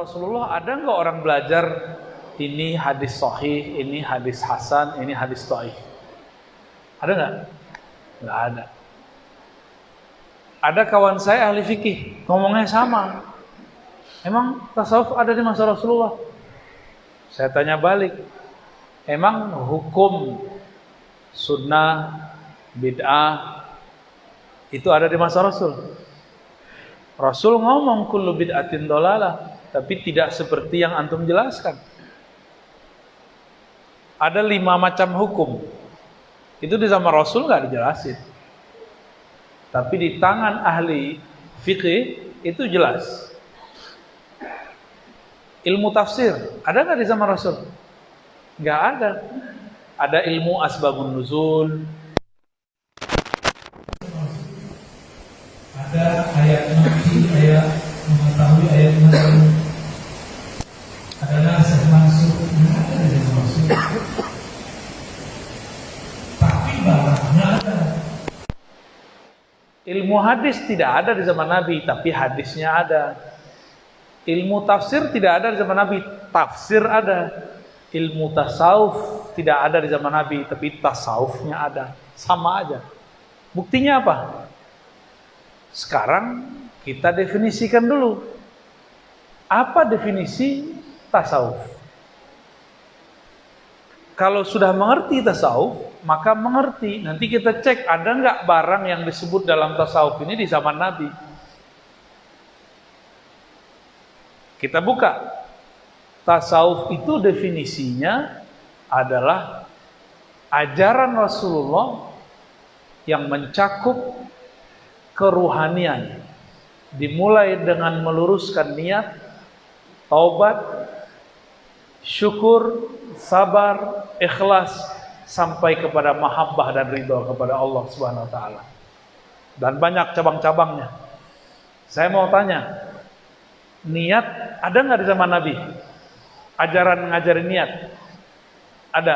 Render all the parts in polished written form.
Rasulullah ada nggak orang belajar ini hadis sahih, ini hadis hasan, ini hadis dhaif? Ada nggak? Nggak ada. Ada kawan saya ahli fikih, ngomongnya sama. Emang tasawuf ada di masa Rasulullah? Saya tanya balik. Emang hukum sunnah, bid'ah itu ada di masa Rasul? Rasul ngomong kullu bid'atin dhalalah, tapi tidak seperti yang antum jelaskan. Ada 5 macam hukum. Itu di zaman Rasul nggak dijelasin. Tapi di tangan ahli fikih itu jelas. Ilmu tafsir ada nggak di zaman Rasul? Nggak ada. Ada ilmu asbabun nuzul. Ada ayat nabi, ayat mengetahui, ayat mengetahui. Ada nasih mansukh, nggak ada di zaman Rasul. Tapi barangnya ada. Ilmu hadis tidak ada di zaman Nabi, tapi hadisnya ada. Ilmu tafsir tidak ada di zaman Nabi, tafsir ada. Ilmu tasawuf tidak ada di zaman Nabi, tapi tasawufnya ada. Sama aja. Buktinya apa? Sekarang kita definisikan dulu. Apa definisi tasawuf? Kalau sudah mengerti tasawuf, maka mengerti. Nanti kita cek ada nggak barang yang disebut dalam tasawuf ini di zaman Nabi. Kita buka. Tasawuf itu definisinya adalah ajaran Rasulullah yang mencakup keruhanian. Dimulai dengan meluruskan niat, taubat, syukur, sabar, ikhlas, sampai kepada mahabbah dan ridha kepada Allah Subhanahu wa taala. Dan banyak cabang-cabangnya. Saya mau tanya, niat ada nggak di zaman Nabi? Ajaran ngajarin niat ada.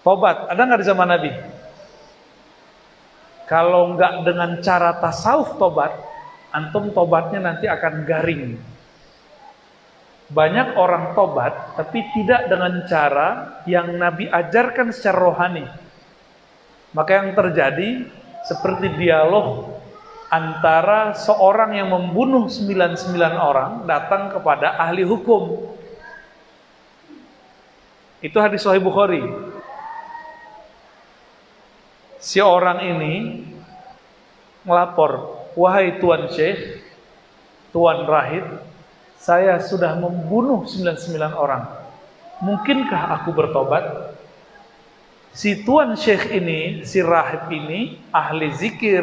Tobat ada nggak di zaman Nabi? Kalau nggak dengan cara tasawuf tobat, antum tobatnya nanti akan garing. Banyak orang tobat tapi tidak dengan cara yang Nabi ajarkan secara rohani. Maka yang terjadi seperti dialog antara seorang yang membunuh 99 orang datang kepada ahli hukum. Itu hadis Sahih Bukhari. Si orang ini melapor, wahai Tuan Syekh, Tuan Rahib, saya sudah membunuh 99 orang. Mungkinkah aku bertobat? Si Tuan Syekh ini, si Rahib ini, ahli zikir,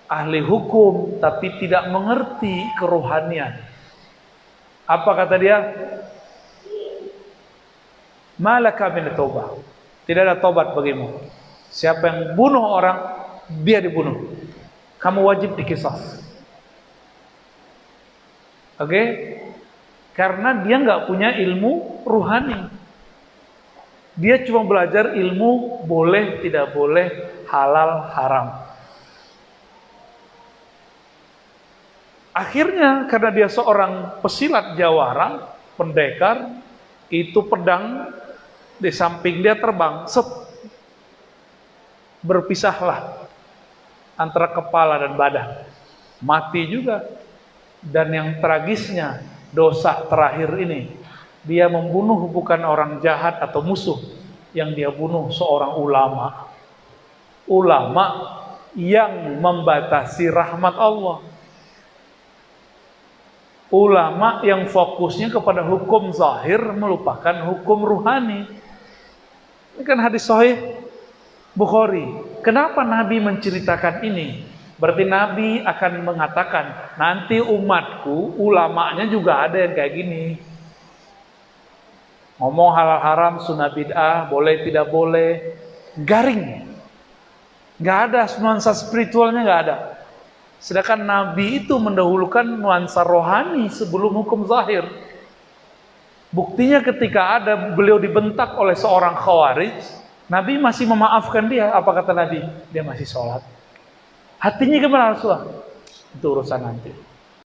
ahli hukum, tapi tidak mengerti kerohanian. Apa kata dia? Malaka min taubah. Tidak ada tobat bagimu. Siapa yang bunuh orang, dia dibunuh. Kamu wajib dikisas. Oke? Karena dia nggak punya ilmu ruhani. Dia cuma belajar ilmu boleh, tidak boleh, halal, haram. Akhirnya karena dia seorang pesilat jawara, pendekar, itu pedang di samping dia terbang, berpisahlah antara kepala dan badan. Mati juga. Dan yang tragisnya, dosa terakhir ini, dia membunuh bukan orang jahat atau musuh, yang dia bunuh seorang ulama. Ulama yang membatasi rahmat Allah. Ulama yang fokusnya kepada hukum zahir, melupakan hukum ruhani. Ini kan hadis Sahih Bukhari. Kenapa Nabi menceritakan ini? Berarti Nabi akan mengatakan, nanti umatku, ulamanya juga ada yang kayak gini. Ngomong halal haram, sunnah bid'ah, boleh tidak boleh, garing. Gak ada nuansa spiritualnya, gak ada. Sedangkan Nabi itu mendahulukan nuansa rohani sebelum hukum zahir. Buktinya ketika ada beliau dibentak oleh seorang khawarij, Nabi masih memaafkan dia. Apa kata Nabi? Dia masih sholat. Hatinya gimana Rasulullah? Itu urusan nanti.